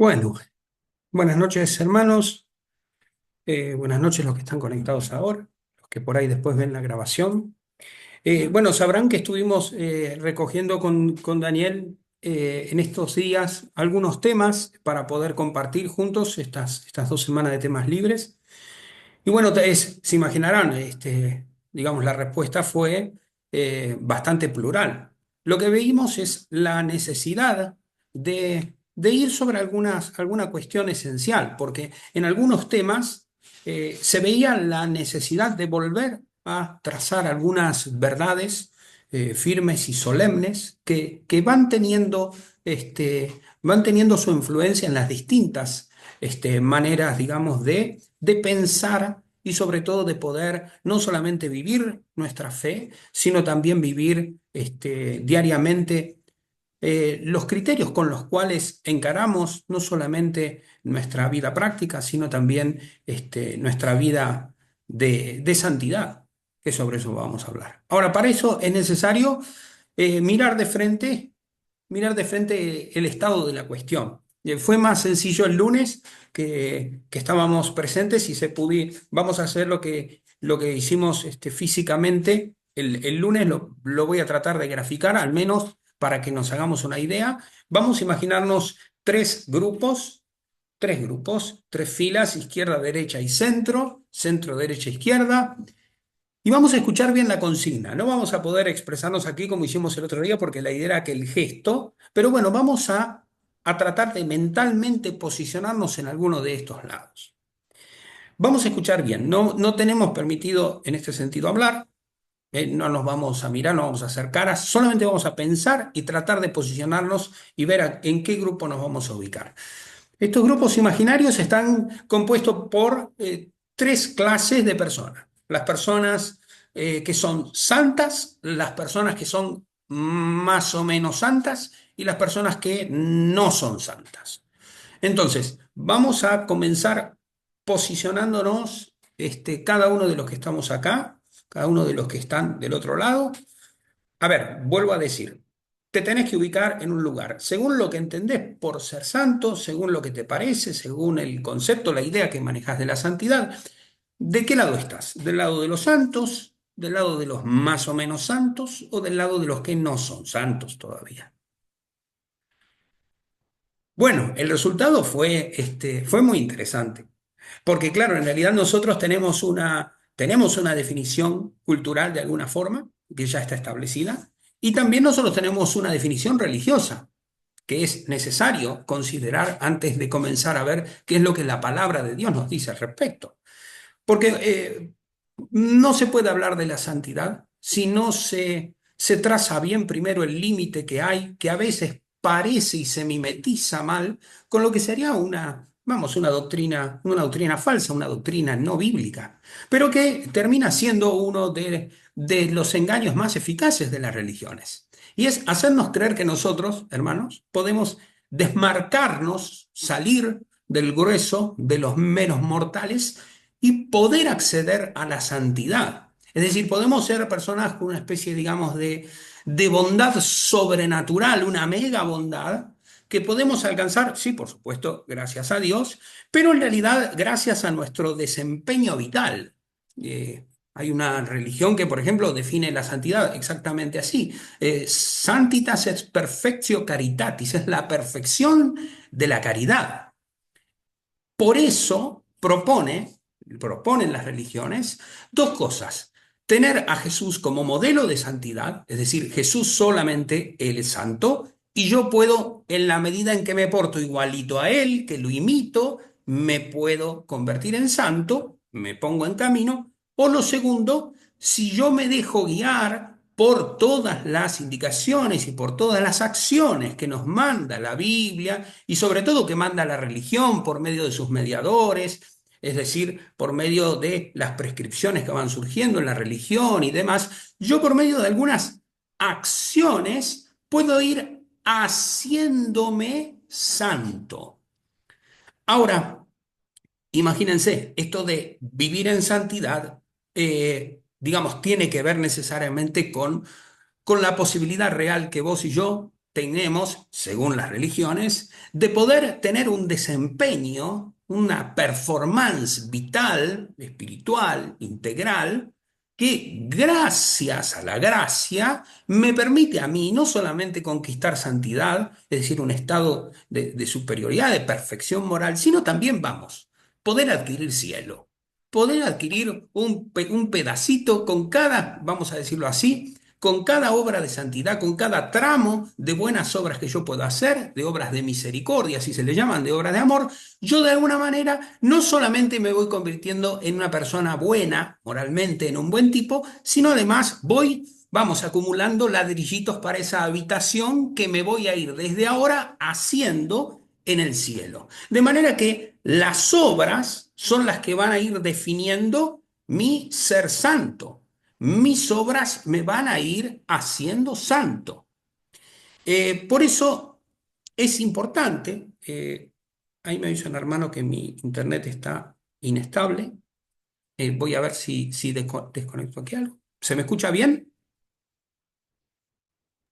Bueno, buenas noches hermanos, buenas noches los que están conectados ahora, los que por ahí después ven la grabación. Bueno, sabrán que estuvimos recogiendo con Daniel en estos días algunos temas para poder compartir juntos estas 2 semanas de temas libres. Y bueno, se imaginarán, digamos, la respuesta fue bastante plural. Lo que veíamos es la necesidad de ir sobre alguna cuestión esencial, porque en algunos temas se veía la necesidad de volver a trazar algunas verdades firmes y solemnes que van teniendo su influencia en las distintas maneras, digamos, de pensar y sobre todo de poder no solamente vivir nuestra fe, sino también vivir diariamente los criterios con los cuales encaramos no solamente nuestra vida práctica, sino también nuestra vida de santidad, que sobre eso vamos a hablar. Ahora, para eso es necesario mirar de frente el estado de la cuestión. Fue más sencillo el lunes que estábamos presentes y vamos a hacer lo que hicimos físicamente. El lunes lo voy a tratar de graficar, al menos para que nos hagamos una idea. Vamos a imaginarnos tres filas, izquierda, derecha y centro, centro, derecha, izquierda. Y vamos a escuchar bien la consigna. No vamos a poder expresarnos aquí como hicimos el otro día porque la idea era que el gesto, pero bueno, vamos a tratar de mentalmente posicionarnos en alguno de estos lados. Vamos a escuchar bien. No tenemos permitido en este sentido hablar, no nos vamos a mirar, no vamos a hacer caras, solamente vamos a pensar y tratar de posicionarnos y ver en qué grupo nos vamos a ubicar. Estos grupos imaginarios están compuestos por tres clases de personas. Las personas que son santas, las personas que son más o menos santas y las personas que no son santas. Entonces, vamos a comenzar posicionándonos, cada uno de los que estamos acá, cada uno de los que están del otro lado. A ver, vuelvo a decir, te tenés que ubicar en un lugar, según lo que entendés por ser santo, según lo que te parece, según el concepto, la idea que manejas de la santidad. ¿De qué lado estás? ¿Del lado de los santos? ¿Del lado de los más o menos santos? ¿O del lado de los que no son santos todavía? Bueno, el resultado fue muy interesante, porque claro, en realidad nosotros tenemos una definición cultural de alguna forma, que ya está establecida, y también nosotros tenemos una definición religiosa, que es necesario considerar antes de comenzar a ver qué es lo que la palabra de Dios nos dice al respecto. Porque no se puede hablar de la santidad si no se traza bien primero el límite que hay, que a veces parece y se mimetiza mal con lo que sería una doctrina falsa, una doctrina no bíblica, pero que termina siendo uno de los engaños más eficaces de las religiones. Y es hacernos creer que nosotros, hermanos, podemos desmarcarnos, salir del grueso de los menos mortales y poder acceder a la santidad. Es decir, podemos ser personas con una especie, digamos, de bondad sobrenatural, una mega bondad, que podemos alcanzar, sí, por supuesto, gracias a Dios, pero en realidad gracias a nuestro desempeño vital. Hay una religión que, por ejemplo, define la santidad exactamente así. Santitas et perfectio caritatis, es la perfección de la caridad. Por eso proponen las religiones dos cosas. Tener a Jesús como modelo de santidad, es decir, Jesús solamente Él es santo, y yo puedo, en la medida en que me porto igualito a Él, que lo imito, me puedo convertir en santo, me pongo en camino. O lo segundo, si yo me dejo guiar por todas las indicaciones y por todas las acciones que nos manda la Biblia y sobre todo que manda la religión por medio de sus mediadores, es decir, por medio de las prescripciones que van surgiendo en la religión y demás, yo por medio de algunas acciones puedo ir haciéndome santo. Ahora, imagínense, esto de vivir en santidad, digamos, tiene que ver necesariamente con la posibilidad real que vos y yo tenemos, según las religiones, de poder tener un desempeño, una performance vital, espiritual, integral, que gracias a la gracia me permite a mí no solamente conquistar santidad, es decir, un estado de superioridad, de perfección moral, sino también, vamos, poder adquirir cielo, poder adquirir un pedacito con cada, vamos a decirlo así, con cada obra de santidad, con cada tramo de buenas obras que yo puedo hacer, de obras de misericordia, así se le llaman, de obras de amor, yo de alguna manera no solamente me voy convirtiendo en una persona buena, moralmente, en un buen tipo, sino además voy, vamos, acumulando ladrillitos para esa habitación que me voy a ir desde ahora haciendo en el cielo. De manera que las obras son las que van a ir definiendo mi ser santo. Mis obras me van a ir haciendo santo. Por eso es importante, ahí me dice un hermano que mi internet está inestable. Voy a ver si desconecto aquí algo. ¿Se me escucha bien?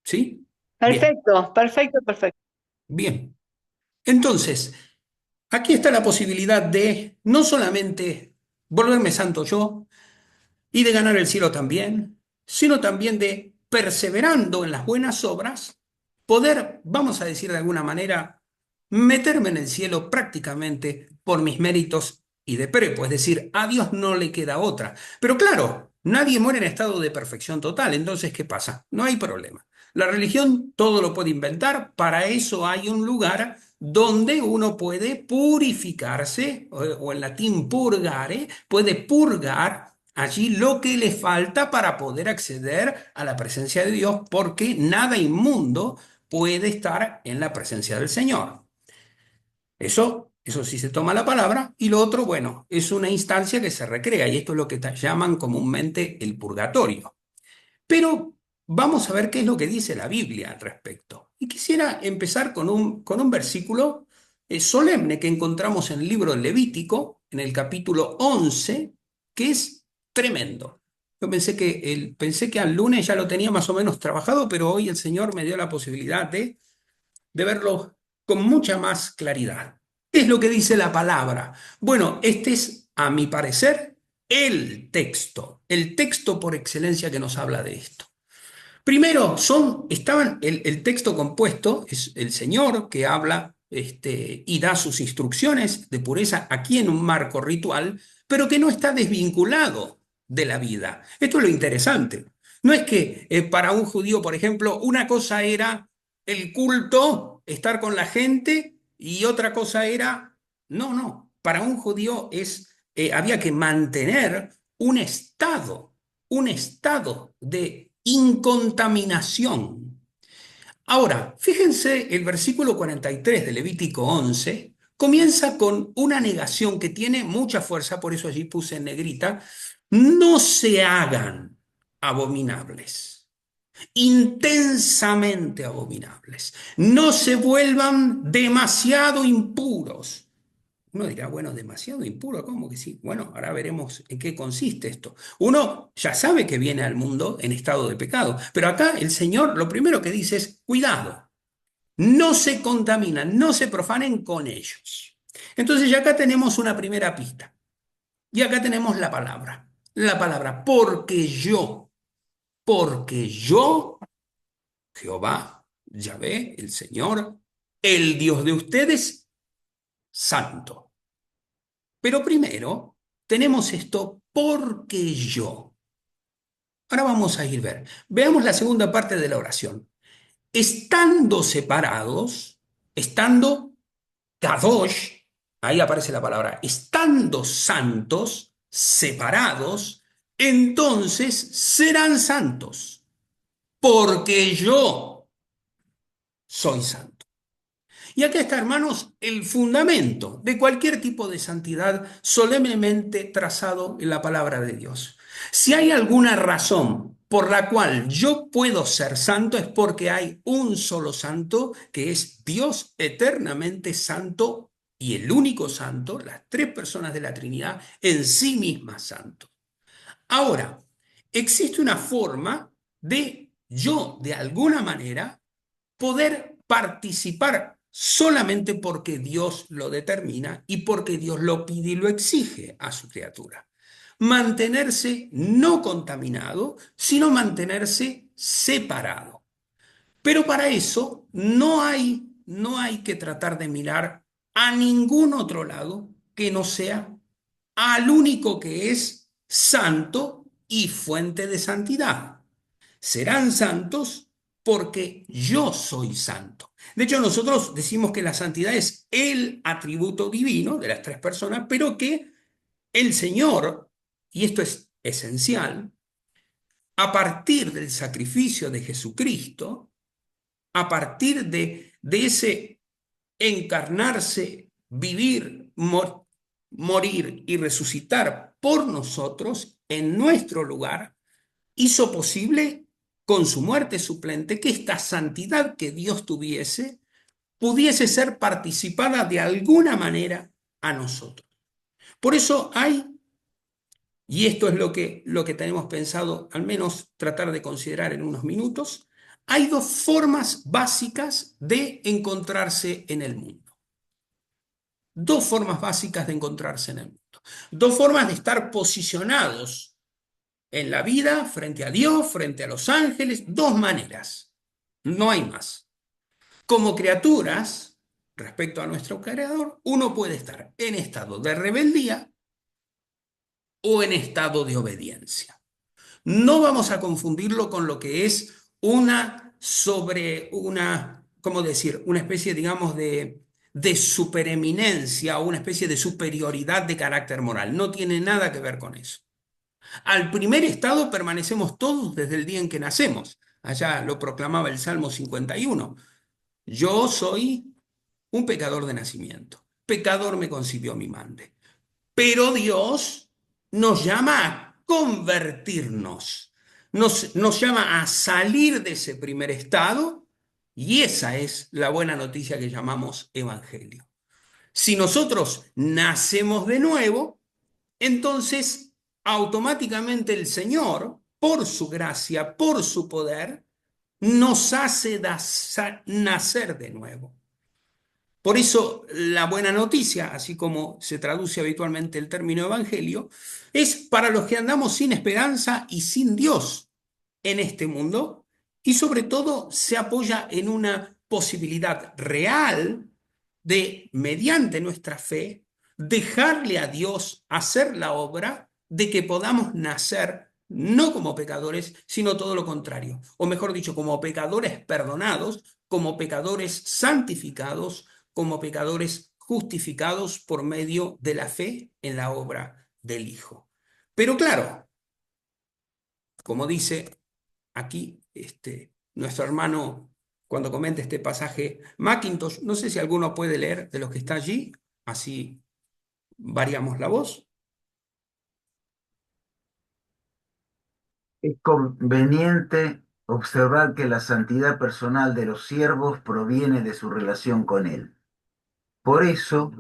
¿Sí? Bien, Perfecto, perfecto, perfecto. bien. Entonces, aquí está la posibilidad de no solamente volverme santo yo, y de ganar el cielo también, sino también de, perseverando en las buenas obras, poder, vamos a decir de alguna manera, meterme en el cielo prácticamente por mis méritos y de prepo, es decir, a Dios no le queda otra. Pero claro, nadie muere en estado de perfección total, entonces, ¿qué pasa? No hay problema. La religión todo lo puede inventar, para eso hay un lugar donde uno puede purificarse, o en latín purgare, puede purgar allí lo que le falta para poder acceder a la presencia de Dios, porque nada inmundo puede estar en la presencia del Señor. Eso sí se toma la palabra. Y lo otro, bueno, es una instancia que se recrea, y esto es lo que llaman comúnmente el purgatorio. Pero vamos a ver qué es lo que dice la Biblia al respecto. Y quisiera empezar con un versículo solemne que encontramos en el libro de Levítico, en el capítulo 11, que es tremendo. Yo pensé que al lunes ya lo tenía más o menos trabajado, pero hoy el Señor me dio la posibilidad de verlo con mucha más claridad. ¿Qué es lo que dice la palabra? Bueno, este es, a mi parecer, el texto por excelencia que nos habla de esto. Primero, el texto compuesto es el Señor que habla y da sus instrucciones de pureza aquí en un marco ritual, pero que no está desvinculado de la vida. Esto es lo interesante. No es que para un judío, por ejemplo, una cosa era el culto, estar con la gente, y otra cosa era, no, no, para un judío había que mantener un estado de incontaminación. Ahora, fíjense, el versículo 43 de Levítico 11 comienza con una negación que tiene mucha fuerza, por eso allí puse en negrita: no se hagan abominables, intensamente abominables, no se vuelvan demasiado impuros. Uno dirá, bueno, demasiado impuro, ¿cómo que sí? Bueno, ahora veremos en qué consiste esto. Uno ya sabe que viene al mundo en estado de pecado, pero acá el Señor lo primero que dice es, cuidado, no se contaminan, no se profanen con ellos. Entonces ya acá tenemos una primera pista. Y acá tenemos la palabra, porque yo, Jehová, Yahvé, el Señor, el Dios de ustedes, santo. Pero primero tenemos esto porque yo. Ahora vamos a ir ver. Veamos la segunda parte de la oración. Estando separados, estando kadosh, ahí aparece la palabra, estando santos, separados, entonces serán santos, porque yo soy santo. Y acá está, hermanos, el fundamento de cualquier tipo de santidad solemnemente trazado en la palabra de Dios. Si hay alguna razón por la cual yo puedo ser santo, es porque hay un solo santo, que es Dios eternamente santo y el único santo, las tres personas de la Trinidad en sí mismas santo. Ahora, existe una forma de yo, de alguna manera, poder participar solamente porque Dios lo determina y porque Dios lo pide y lo exige a su criatura. Mantenerse no contaminado, sino mantenerse separado. Pero para eso no hay que tratar de mirar a ningún otro lado que no sea al único que es santo y fuente de santidad. Serán santos porque yo soy santo. De hecho, nosotros decimos que la santidad es el atributo divino de las tres personas, pero que el Señor, y esto es esencial, a partir del sacrificio de Jesucristo, a partir de ese encarnarse, vivir, morir y resucitar por nosotros en nuestro lugar, hizo posible con su muerte suplente que esta santidad que Dios tuviese pudiese ser participada de alguna manera a nosotros. Por eso hay, y esto es lo que tenemos pensado al menos tratar de considerar en unos minutos, hay dos formas básicas de encontrarse en el mundo. Dos formas básicas de encontrarse en el mundo. Dos formas de estar posicionados en la vida, frente a Dios, frente a los ángeles, dos maneras. No hay más. Como criaturas, respecto a nuestro Creador, uno puede estar en estado de rebeldía o en estado de obediencia. No vamos a confundirlo con lo que es ¿cómo decir? Una especie, digamos, de supereminencia o una especie de superioridad de carácter moral. No tiene nada que ver con eso. Al primer estado permanecemos todos desde el día en que nacemos. Allá lo proclamaba el Salmo 51. Yo soy un pecador de nacimiento. Pecador me concibió mi madre. Pero Dios nos llama a convertirnos. Nos llama a salir de ese primer estado y esa es la buena noticia que llamamos evangelio. Si nosotros nacemos de nuevo, entonces automáticamente el Señor, por su gracia, por su poder, nos hace nacer de nuevo. Por eso la buena noticia, así como se traduce habitualmente el término evangelio, es para los que andamos sin esperanza y sin Dios en este mundo y sobre todo se apoya en una posibilidad real de, mediante nuestra fe, dejarle a Dios hacer la obra de que podamos nacer no como pecadores, sino todo lo contrario, o mejor dicho, como pecadores perdonados, como pecadores santificados, como pecadores justificados por medio de la fe en la obra del Hijo. Pero claro, como dice aquí nuestro hermano cuando comenta este pasaje, Mackintosh, no sé si alguno puede leer de los que está allí, así variamos la voz. Es conveniente observar que la santidad personal de los siervos proviene de su relación con Él. Por eso,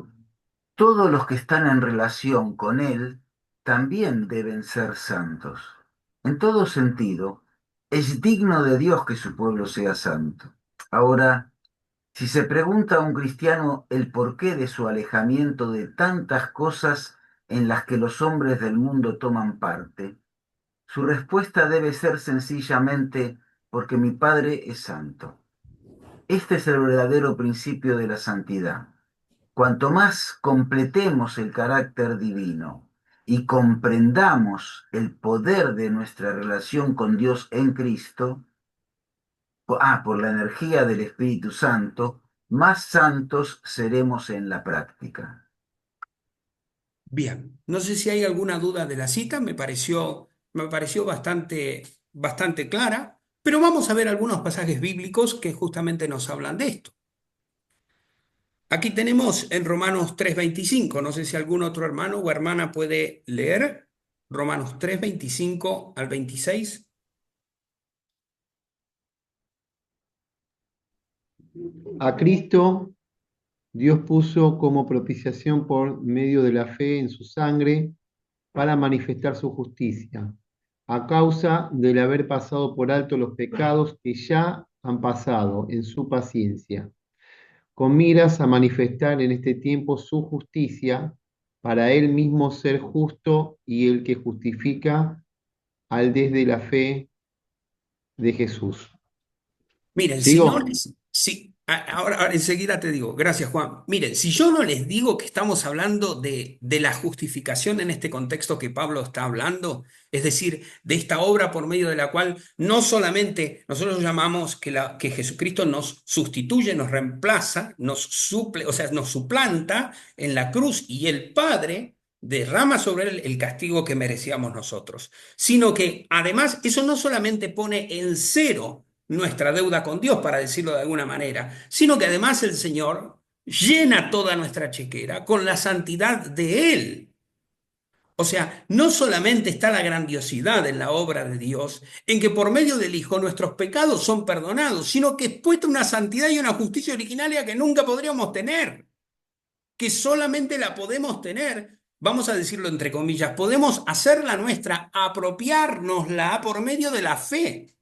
todos los que están en relación con Él también deben ser santos. En todo sentido, es digno de Dios que su pueblo sea santo. Ahora, si se pregunta a un cristiano el porqué de su alejamiento de tantas cosas en las que los hombres del mundo toman parte, su respuesta debe ser sencillamente porque mi Padre es santo. Este es el verdadero principio de la santidad. Cuanto más completemos el carácter divino y comprendamos el poder de nuestra relación con Dios en Cristo, por la energía del Espíritu Santo, más santos seremos en la práctica. Bien, no sé si hay alguna duda de la cita, me pareció bastante clara, pero vamos a ver algunos pasajes bíblicos que justamente nos hablan de esto. Aquí tenemos en Romanos 3:25, no sé si algún otro hermano o hermana puede leer Romanos 3:25 al 26. A Cristo Dios puso como propiciación por medio de la fe en su sangre para manifestar su justicia, a causa del haber pasado por alto los pecados que ya han pasado en su paciencia, con miras a manifestar en este tiempo su justicia, para él mismo ser justo y el que justifica al desde la fe de Jesús. Miren, si no ¿Sigo? les, si, ahora enseguida te digo, gracias Juan. Miren, si yo no les digo que estamos hablando de la justificación en este contexto que Pablo está hablando, es decir, de esta obra por medio de la cual no solamente nosotros llamamos que Jesucristo nos sustituye, nos reemplaza, nos suple, o sea, nos suplanta en la cruz y el Padre derrama sobre él el castigo que merecíamos nosotros, sino que además eso no solamente pone en cero nuestra deuda con Dios, para decirlo de alguna manera, sino que además el Señor llena toda nuestra chequera con la santidad de Él. O sea, no solamente está la grandiosidad en la obra de Dios, en que por medio del Hijo nuestros pecados son perdonados, sino que es puesta una santidad y una justicia originaria que nunca podríamos tener, que solamente la podemos tener, vamos a decirlo entre comillas, podemos hacerla nuestra, apropiárnosla por medio de la fe.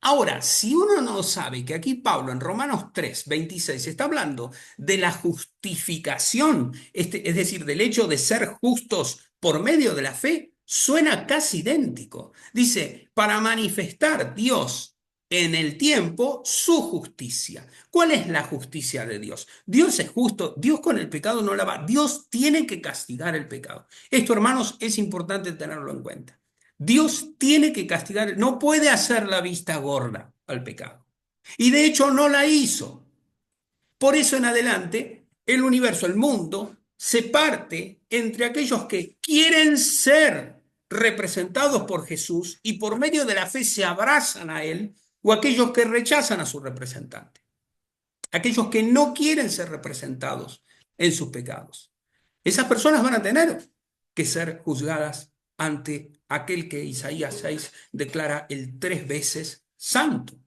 Ahora, si uno no sabe que aquí Pablo en Romanos 3:26 está hablando de la justificación, es decir, del hecho de ser justos por medio de la fe, suena casi idéntico. Dice, para manifestar Dios en el tiempo su justicia. ¿Cuál es la justicia de Dios? Dios es justo, Dios con el pecado no la va, Dios tiene que castigar el pecado. Esto, hermanos, es importante tenerlo en cuenta. Dios tiene que castigar, no puede hacer la vista gorda al pecado. Y de hecho no la hizo. Por eso en adelante, el universo, el mundo, se parte entre aquellos que quieren ser representados por Jesús y por medio de la fe se abrazan a Él, o aquellos que rechazan a su representante, aquellos que no quieren ser representados en sus pecados. Esas personas van a tener que ser juzgadas ante aquel que Isaías 6 declara el 3 veces santo.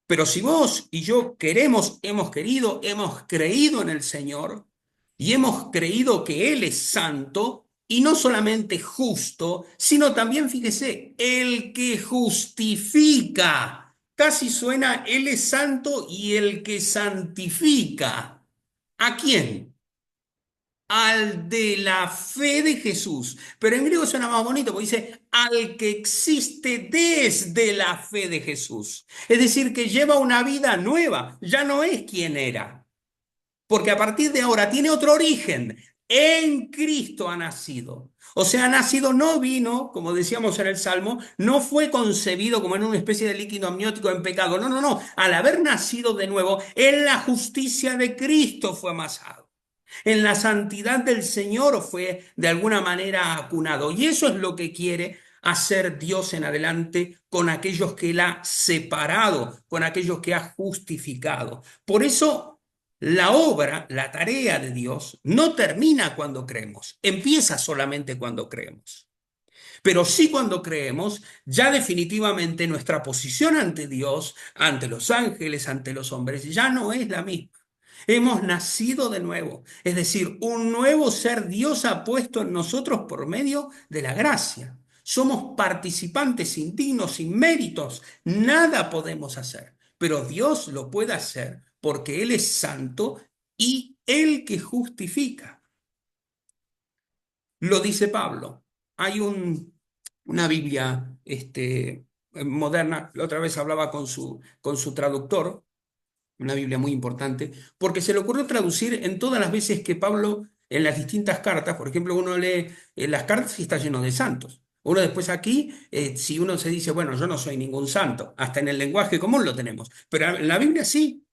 Pero si vos y yo queremos, hemos querido, hemos creído en el Señor y hemos creído que Él es santo y no solamente justo, sino también, fíjese, el que justifica. Casi suena, Él es santo y el que santifica. ¿A quién? Al de la fe de Jesús. Pero en griego suena más bonito porque dice al que existe desde la fe de Jesús. Es decir, que lleva una vida nueva, ya no es quien era, porque a partir de ahora tiene otro origen. En Cristo ha nacido. O sea, ha nacido, no vino, como decíamos en el Salmo, no fue concebido como en una especie de líquido amniótico en pecado. No, no, no. Al haber nacido de nuevo, en la justicia de Cristo fue amasado. En la santidad del Señor fue de alguna manera acunado. Y eso es lo que quiere hacer Dios en adelante con aquellos que Él ha separado, con aquellos que ha justificado. Por eso la obra, la tarea de Dios, no termina cuando creemos, empieza solamente cuando creemos. Pero sí cuando creemos, ya definitivamente nuestra posición ante Dios, ante los ángeles, ante los hombres, ya no es la misma. Hemos nacido de nuevo, es decir, un nuevo ser Dios ha puesto en nosotros por medio de la gracia. Somos participantes indignos, sin méritos, nada podemos hacer, pero Dios lo puede hacer porque Él es santo y el que justifica. Lo dice Pablo. Hay una Biblia moderna, la otra vez hablaba con su traductor, una Biblia muy importante, porque se le ocurrió traducir en todas las veces que Pablo, en las distintas cartas, por ejemplo, uno lee las cartas y está lleno de santos. Uno después aquí, si uno se dice, bueno, yo no soy ningún santo, hasta en el lenguaje común lo tenemos, pero en la Biblia sí.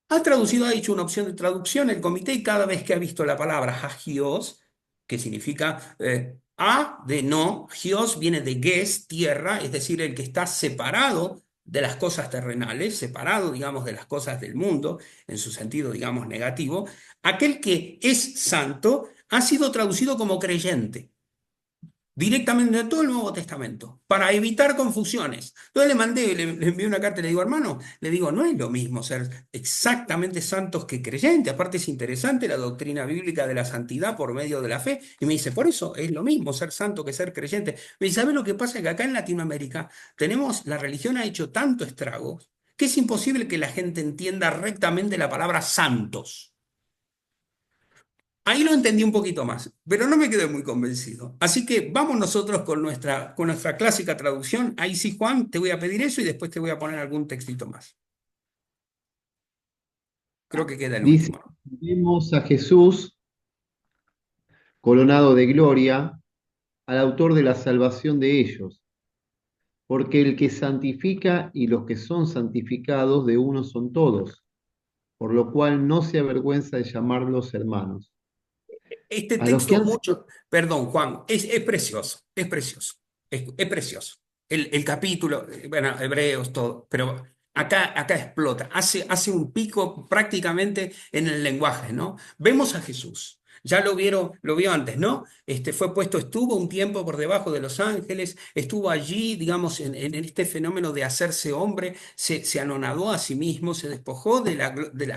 Ha traducido, ha hecho una opción de traducción el comité y cada vez que ha visto la palabra hagios, que significa a de no, gios viene de ges, tierra, es decir, el que está separado de las cosas terrenales, separado, digamos, de las cosas del mundo, en su sentido, digamos, negativo, aquel que es santo ha sido traducido como creyente. directamente de todo el Nuevo Testamento, para evitar confusiones. Entonces le envié una carta y le digo, hermano, le digo, no es lo mismo ser exactamente santos que creyentes. Aparte es interesante la doctrina bíblica de la santidad por medio de la fe. Y me dice, por eso es lo mismo ser santo que ser creyente. Me dice, ¿sabes lo que pasa? Que acá en Latinoamérica la religión ha hecho tanto estrago que es imposible que la gente entienda rectamente la palabra santos. Ahí lo entendí un poquito más, pero no me quedé muy convencido. Así que vamos nosotros con nuestra clásica traducción. Ahí sí, Juan, te voy a pedir eso y después te voy a poner algún textito más. Creo que queda el Dice, último, ¿no? vemos a Jesús coronado de gloria, al autor de la salvación de ellos, porque el que santifica y los que son santificados de uno son todos, por lo cual no se avergüenza de llamarlos hermanos. Este A los que texto, han sido mucho, perdón, Juan, es precioso, es precioso, es precioso. El capítulo, bueno, Hebreos, todo, pero acá explota, hace un pico prácticamente en el lenguaje, ¿no? Vemos a Jesús. Ya lo vio antes, ¿no? Fue puesto, estuvo un tiempo por debajo de los ángeles, estuvo allí, digamos, en este fenómeno de hacerse hombre, se anonadó a sí mismo, se despojó de la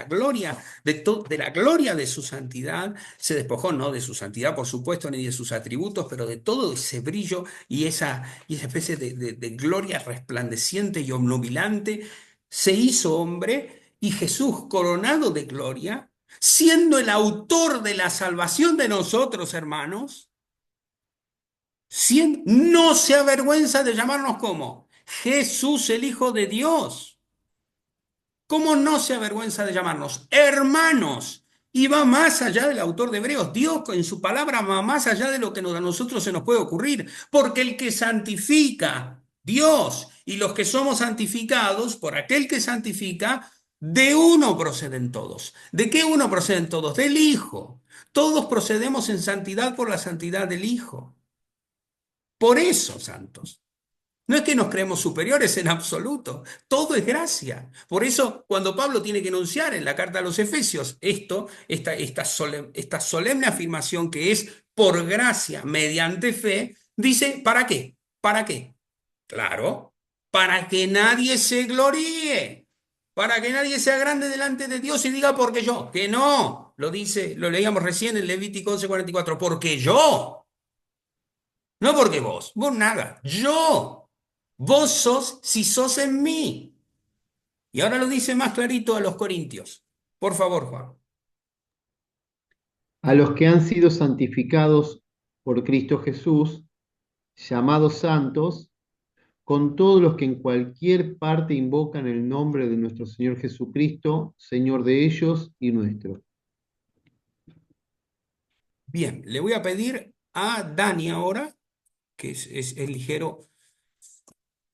gloria, de la gloria de su santidad, se despojó no de su santidad, por supuesto, ni de sus atributos, pero de todo ese brillo y esa especie de gloria resplandeciente y obnubilante. Se hizo hombre y Jesús, coronado de gloria, siendo el autor de la salvación de nosotros, hermanos, no se avergüenza de llamarnos como Jesús, el Hijo de Dios. ¿Cómo no se avergüenza de llamarnos hermanos? Y va más allá del autor de Hebreos. Dios en su palabra va más allá de lo que a nosotros se nos puede ocurrir. Porque el que santifica, Dios, y los que somos santificados por aquel que santifica, de uno proceden todos. ¿De qué uno proceden todos? Del Hijo. Todos procedemos en santidad por la santidad del Hijo. Por eso, santos. No es que nos creemos superiores en absoluto, todo es gracia. Por eso, cuando Pablo tiene que enunciar en la carta a los Efesios esta solemne afirmación que es por gracia, mediante fe, dice, ¿para qué? ¿Para qué? Claro, para que nadie se gloríe, para que nadie sea grande delante de Dios y diga porque yo, que no, lo dice, lo leíamos recién en Levítico 11:44, porque yo. No porque vos nada, yo. Vos sos si sos en mí. Y ahora lo dice más clarito a los Corintios. Por favor, Juan. a los que han sido santificados por Cristo Jesús, llamados santos, con todos los que en cualquier parte invocan el nombre de nuestro Señor Jesucristo, Señor de ellos y nuestro. Bien, le voy a pedir a Dani ahora, que es ligero.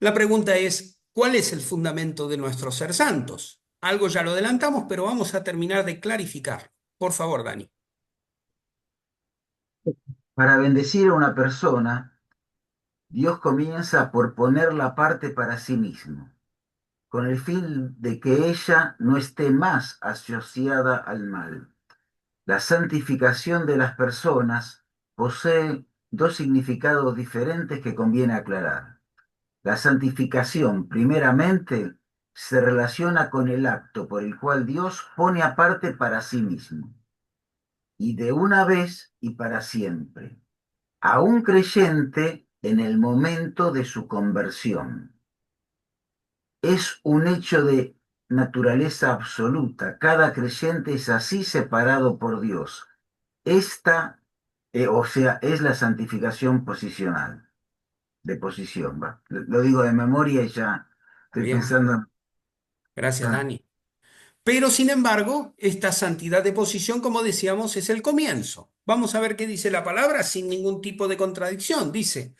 La pregunta es, ¿cuál es el fundamento de nuestro ser santos? Algo ya lo adelantamos, pero vamos a terminar de clarificar. Por favor, Dani. Para bendecir a una persona, Dios comienza por ponerla aparte para sí mismo, con el fin de que ella no esté más asociada al mal. La santificación de las personas posee dos significados diferentes que conviene aclarar. La santificación, primeramente, se relaciona con el acto por el cual Dios pone aparte para sí mismo, y de una vez y para siempre, a un creyente en el momento de su conversión. Es un hecho de naturaleza absoluta. Cada creyente es así separado por Dios. Esta, o sea, es la santificación posicional, de posición, va. Lo digo de memoria y ya Está estoy bien. pensando. Gracias, Ah, Dani. Pero sin embargo, esta santidad de posición, como decíamos, es el comienzo. Vamos a ver qué dice la palabra sin ningún tipo de contradicción. Dice,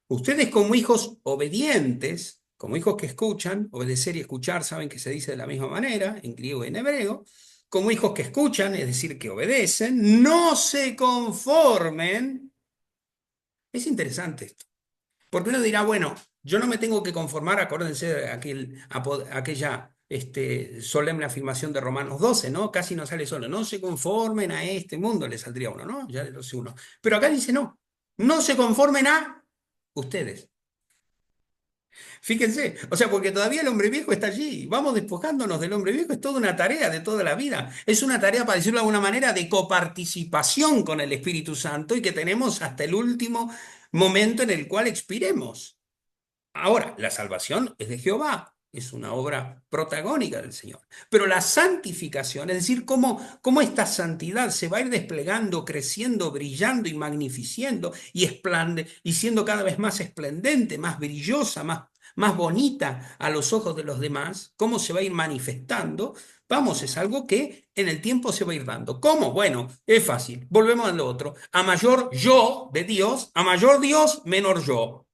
ustedes como hijos obedientes, como hijos que escuchan, obedecer y escuchar, saben que se dice de la misma manera, en griego y en hebreo, como hijos que escuchan, es decir, que obedecen, no se conformen. Es interesante esto, porque uno dirá, bueno, yo no me tengo que conformar, acuérdense de aquella solemne afirmación de Romanos 12, ¿no? Casi no sale solo, no se conformen a este mundo, le saldría uno, ¿no? Ya lo sé uno. Pero acá dice no. No se conformen a ustedes. Fíjense, o sea, porque todavía el hombre viejo está allí. Vamos despojándonos del hombre viejo. Es toda una tarea de toda la vida. Es una tarea, para decirlo de alguna manera, de coparticipación con el Espíritu Santo y que tenemos hasta el último momento en el cual expiremos. Ahora, la salvación es de Jehová. Es una obra protagónica del Señor. Pero la santificación, es decir, cómo esta santidad se va a ir desplegando, creciendo, brillando y magnificiendo y siendo cada vez más esplendente, más brillosa, más bonita a los ojos de los demás, cómo se va a ir manifestando. Vamos, es algo que en el tiempo se va a ir dando. ¿Cómo? Bueno, es fácil. Volvemos a lo otro. A mayor yo de Dios, a mayor Dios, menor yo.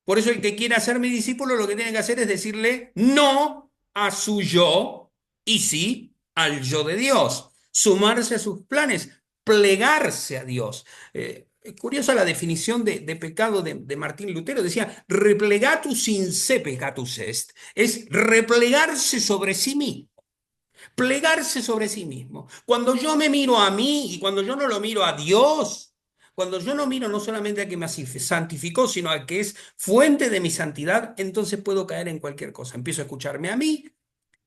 Por eso el que quiera ser mi discípulo lo que tiene que hacer es decirle no a su yo y sí al yo de Dios, sumarse a sus planes, plegarse a Dios. Es curiosa la definición de pecado de Martín Lutero. Decía, replegatus in se peccatus est. Es replegarse sobre sí mismo. Plegarse sobre sí mismo. Cuando yo me miro a mí y cuando yo no lo miro a Dios, cuando yo no miro no solamente a que me santificó, sino a que es fuente de mi santidad, entonces puedo caer en cualquier cosa. Empiezo a escucharme a mí,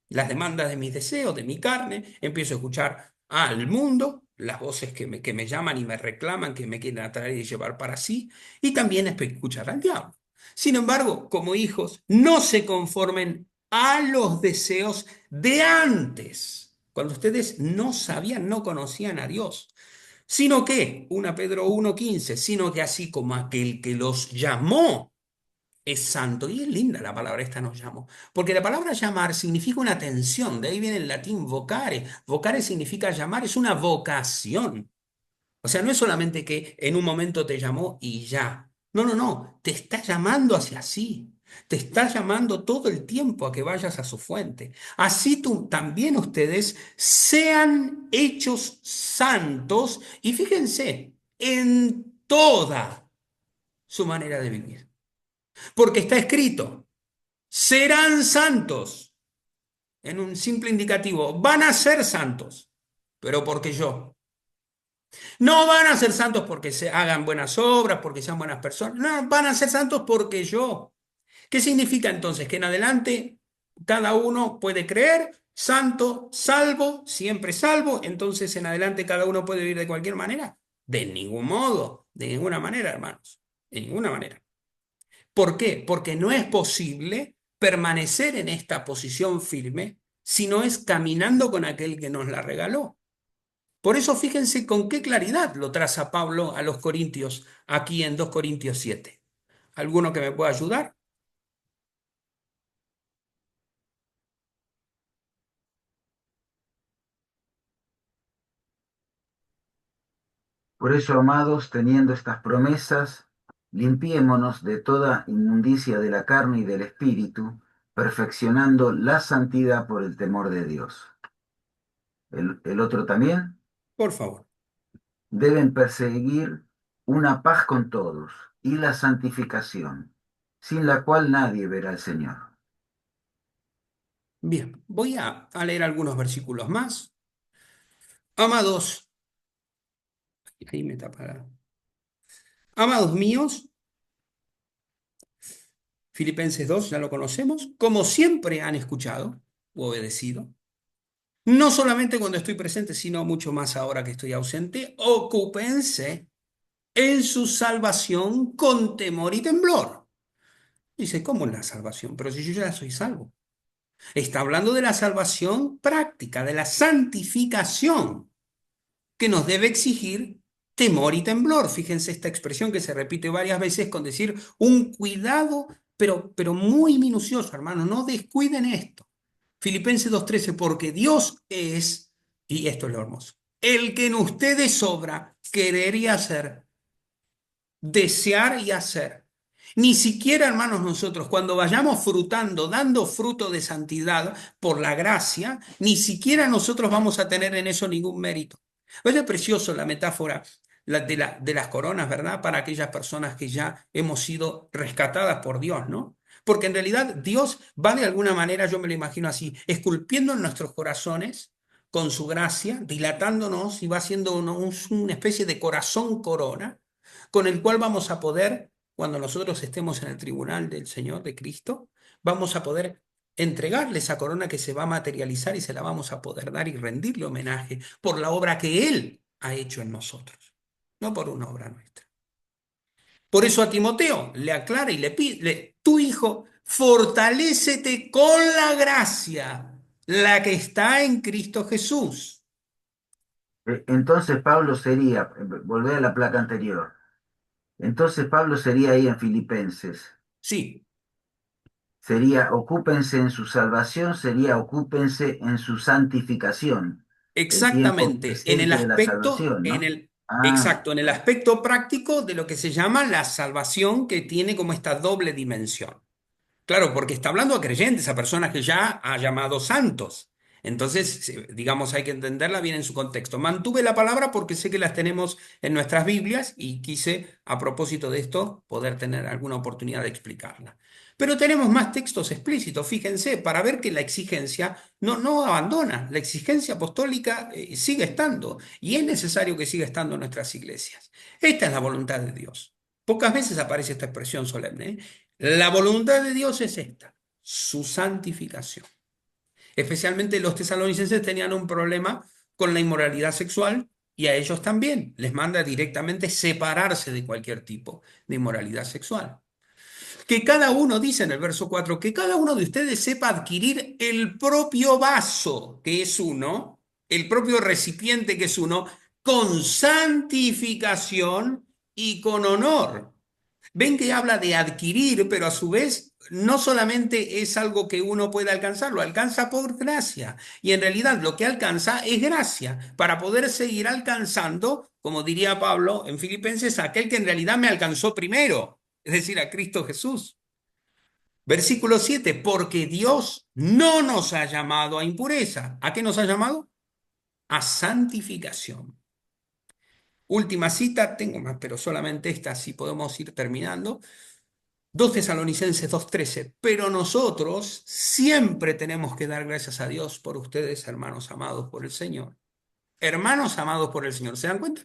las demandas de mis deseos, de mi carne, empiezo a escuchar al mundo, las voces que me llaman y me reclaman, que me quieren atraer y llevar para sí, y también escuchar al diablo. Sin embargo, como hijos, no se conformen a los deseos de antes, cuando ustedes no sabían, no conocían a Dios, sino que, 1 Pedro 1:15, sino que así como aquel que los llamó es santo. Y es linda la palabra esta nos llamó. Porque la palabra llamar significa una atención. De ahí viene el latín vocare. Vocare significa llamar, es una vocación. O sea, no es solamente que en un momento te llamó y ya. No, no, no. Te está llamando hacia sí. Te está llamando todo el tiempo a que vayas a su fuente. Así tú, también ustedes sean hechos santos y fíjense en toda su manera de vivir. Porque está escrito, serán santos, en un simple indicativo, van a ser santos, pero porque yo. No van a ser santos porque se hagan buenas obras, porque sean buenas personas, no, van a ser santos porque yo. ¿Qué significa entonces? Que en adelante cada uno puede creer, santo, salvo, siempre salvo, entonces en adelante cada uno puede vivir de cualquier manera. De ningún modo, de ninguna manera, hermanos, de ninguna manera. ¿Por qué? Porque no es posible permanecer en esta posición firme si no es caminando con aquel que nos la regaló. Por eso fíjense con qué claridad lo traza Pablo a los Corintios aquí en 2 Corintios 7. ¿Alguno que me pueda ayudar? Por eso, amados, teniendo estas promesas, limpiémonos de toda inmundicia de la carne y del espíritu, perfeccionando la santidad por el temor de Dios. El otro también, Por favor. deben perseguir una paz con todos y la santificación, sin la cual nadie verá al Señor. Bien, voy a leer algunos versículos más. Amados, ahí me tapará. Amados míos, Filipenses 2, ya lo conocemos, como siempre han escuchado o obedecido. No solamente cuando estoy presente, sino mucho más ahora que estoy ausente. Ocúpense en su salvación con temor y temblor. Dice, ¿cómo en la salvación? Pero si yo ya soy salvo. Está hablando de la salvación práctica, de la santificación, que nos debe exigir temor y temblor. Fíjense esta expresión que se repite varias veces con decir un cuidado, pero muy minucioso, hermano. No descuiden esto. Filipenses 2:13, porque Dios es, y esto es lo hermoso, el que en ustedes sobra querer y hacer, desear y hacer. Ni siquiera, hermanos, nosotros, cuando vayamos frutando, dando fruto de santidad por la gracia, ni siquiera nosotros vamos a tener en eso ningún mérito. Es precioso la metáfora de las coronas, ¿verdad? Para aquellas personas que ya hemos sido rescatadas por Dios, ¿no? Porque en realidad Dios va de alguna manera, yo me lo imagino así, esculpiendo en nuestros corazones con su gracia, dilatándonos y va haciendo una especie de corazón corona con el cual vamos a poder, cuando nosotros estemos en el tribunal del Señor, de Cristo, vamos a poder entregarle esa corona que se va a materializar y se la vamos a poder dar y rendirle homenaje por la obra que Él ha hecho en nosotros, no por una obra nuestra. Por eso a Timoteo le aclara y le pide, tu hijo, fortalécete con la gracia, la que está en Cristo Jesús. Entonces Pablo sería, volver a la placa anterior, entonces Pablo sería ahí en Filipenses, Sí, sería ocúpense en su salvación, sería ocúpense en su santificación, el tiempo exactamente, en el presente de la aspecto, salvación, ¿no? exacto, en el Ah, aspecto práctico de lo que se llama la salvación que tiene como esta doble dimensión. Claro, porque está hablando a creyentes, a personas que ya ha llamado santos. Entonces, digamos, hay que entenderla bien en su contexto. Mantuve la palabra porque sé que las tenemos en nuestras Biblias y quise, a propósito de esto, poder tener alguna oportunidad de explicarla. Pero tenemos más textos explícitos, fíjense, para ver que la exigencia no abandona. La exigencia apostólica sigue estando y es necesario que siga estando en nuestras iglesias. Esta es la voluntad de Dios. Pocas veces aparece esta expresión solemne, ¿eh? La voluntad de Dios es esta, su santificación. Especialmente los tesalonicenses tenían un problema con la inmoralidad sexual y a ellos también les manda directamente separarse de cualquier tipo de inmoralidad sexual. Que cada uno, dice en el verso 4, que cada uno de ustedes sepa adquirir el propio vaso, que es uno, el propio recipiente, que es uno, con santificación y con honor. Ven que habla de adquirir, pero a su vez no solamente es algo que uno puede alcanzar, lo alcanza por gracia. Y en realidad lo que alcanza es gracia para poder seguir alcanzando, como diría Pablo en Filipenses, aquel que en realidad me alcanzó primero, es decir, a Cristo Jesús. Versículo 7, porque Dios no nos ha llamado a impureza. ¿A qué nos ha llamado? A santificación. Última cita, tengo más, pero solamente esta, así podemos ir terminando. 2 Tesalonicenses 2:13, pero nosotros siempre tenemos que dar gracias a Dios por ustedes, hermanos amados por el Señor. Hermanos amados por el Señor, ¿se dan cuenta?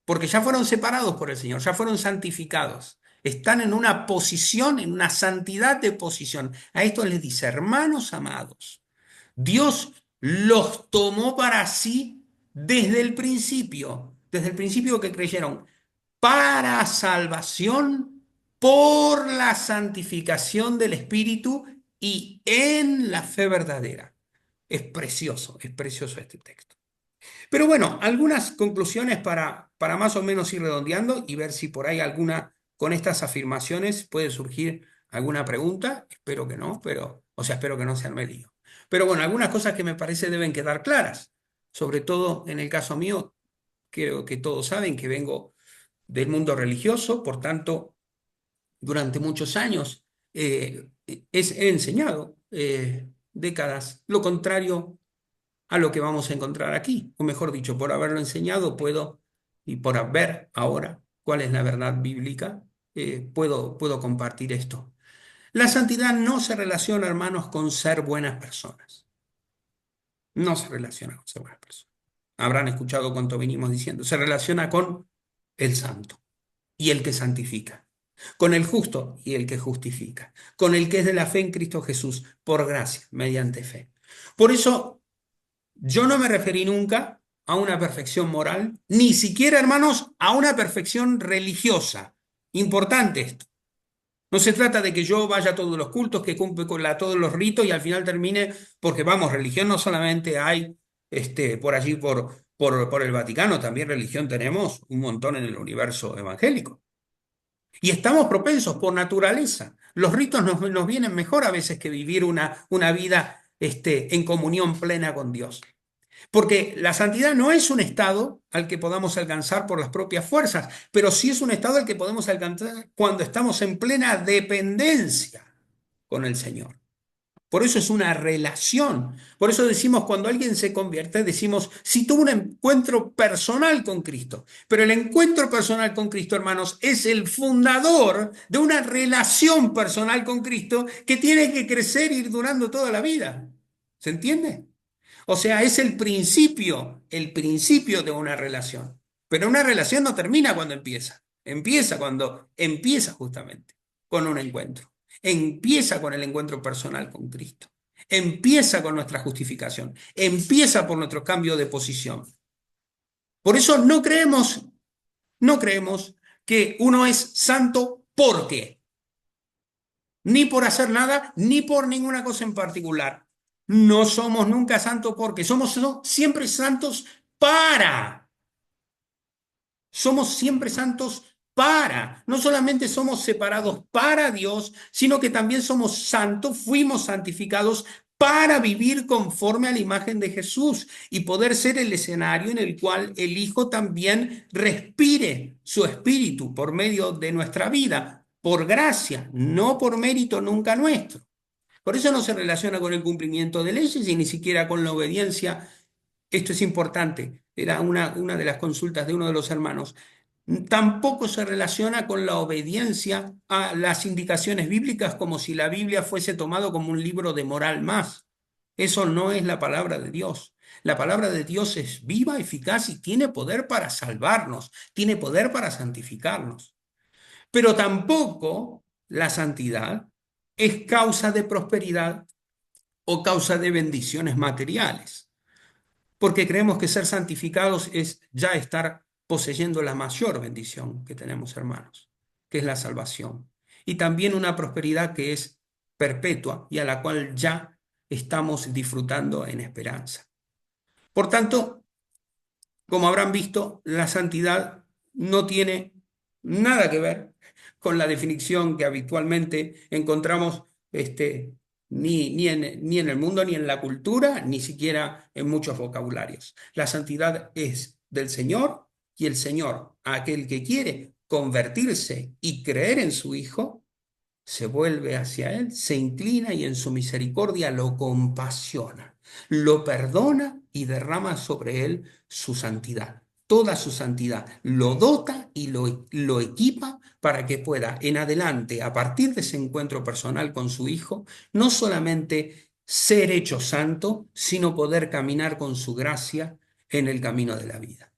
Porque ya fueron separados por el Señor, ya fueron santificados. Están en una posición, en una santidad de posición. A esto les dice, hermanos amados, Dios los tomó para sí desde el principio que creyeron para salvación por la santificación del Espíritu y en la fe verdadera. Es precioso este texto. Pero bueno, algunas conclusiones para más o menos ir redondeando y ver si por ahí alguna, con estas afirmaciones puede surgir alguna pregunta. Espero que no, pero, o sea, espero que no sea el medio. Pero bueno, algunas cosas que me parece deben quedar claras. Sobre todo en el caso mío, creo que todos saben que vengo del mundo religioso, por tanto, durante muchos años he enseñado décadas lo contrario a lo que vamos a encontrar aquí, o mejor dicho, por haberlo enseñado puedo, y por ver ahora cuál es la verdad bíblica, puedo compartir esto. La santidad no se relaciona, hermanos, con ser buenas personas. No se relaciona con ser buenas personas. Habrán escuchado cuánto venimos diciendo. Se relaciona con el santo y el que santifica, con el justo y el que justifica, con el que es de la fe en Cristo Jesús, por gracia, mediante fe. Por eso, yo no me referí nunca a una perfección moral, ni siquiera, hermanos, a una perfección religiosa. Importante esto. No se trata de que yo vaya a todos los cultos, que cumple con todos los ritos y al final termine, porque vamos, religión no solamente hay por allí, por el Vaticano, también religión tenemos un montón en el universo evangélico. Y estamos propensos por naturaleza. Los ritos nos vienen mejor a veces que vivir una vida en comunión plena con Dios. Porque la santidad no es un estado al que podamos alcanzar por las propias fuerzas, pero sí es un estado al que podemos alcanzar cuando estamos en plena dependencia con el Señor. Por eso es una relación. Por eso decimos cuando alguien se convierte, decimos, si tuvo un encuentro personal con Cristo. Pero el encuentro personal con Cristo, hermanos, es el fundador de una relación personal con Cristo que tiene que crecer e ir durando toda la vida. ¿Se entiende? O sea, es el principio de una relación. Pero una relación no termina cuando empieza. Empieza justamente con un encuentro. Empieza con el encuentro personal con Cristo. Empieza con nuestra justificación. Empieza por nuestro cambio de posición. Por eso no creemos que uno es santo porque, ni por hacer nada, ni por ninguna cosa en particular. No somos nunca santos porque somos siempre santos para. Somos siempre santos para. No solamente somos separados para Dios, sino que también somos santos, fuimos santificados para vivir conforme a la imagen de Jesús y poder ser el escenario en el cual el Hijo también respire su espíritu por medio de nuestra vida, por gracia, no por mérito nunca nuestro. Por eso no se relaciona con el cumplimiento de leyes y ni siquiera con la obediencia. Esto es importante. Era una de las consultas de uno de los hermanos. Tampoco se relaciona con la obediencia a las indicaciones bíblicas como si la Biblia fuese tomado como un libro de moral más. Eso no es la palabra de Dios. La palabra de Dios es viva, eficaz y tiene poder para salvarnos, tiene poder para santificarnos. Pero tampoco la santidad es causa de prosperidad o causa de bendiciones materiales, porque creemos que ser santificados es ya estar poseyendo la mayor bendición que tenemos, hermanos, que es la salvación, y también una prosperidad que es perpetua y a la cual ya estamos disfrutando en esperanza. Por tanto, como habrán visto, la santidad no tiene nada que ver con la definición que habitualmente encontramos ni en el mundo, ni en la cultura, ni siquiera en muchos vocabularios. La santidad es del Señor y el Señor, a aquel que quiere convertirse y creer en su Hijo, se vuelve hacia Él, se inclina y en su misericordia lo compasiona, lo perdona y derrama sobre Él su santidad, toda su santidad, lo dota y lo equipa para que pueda en adelante, a partir de ese encuentro personal con su Hijo, no solamente ser hecho santo, sino poder caminar con su gracia en el camino de la vida.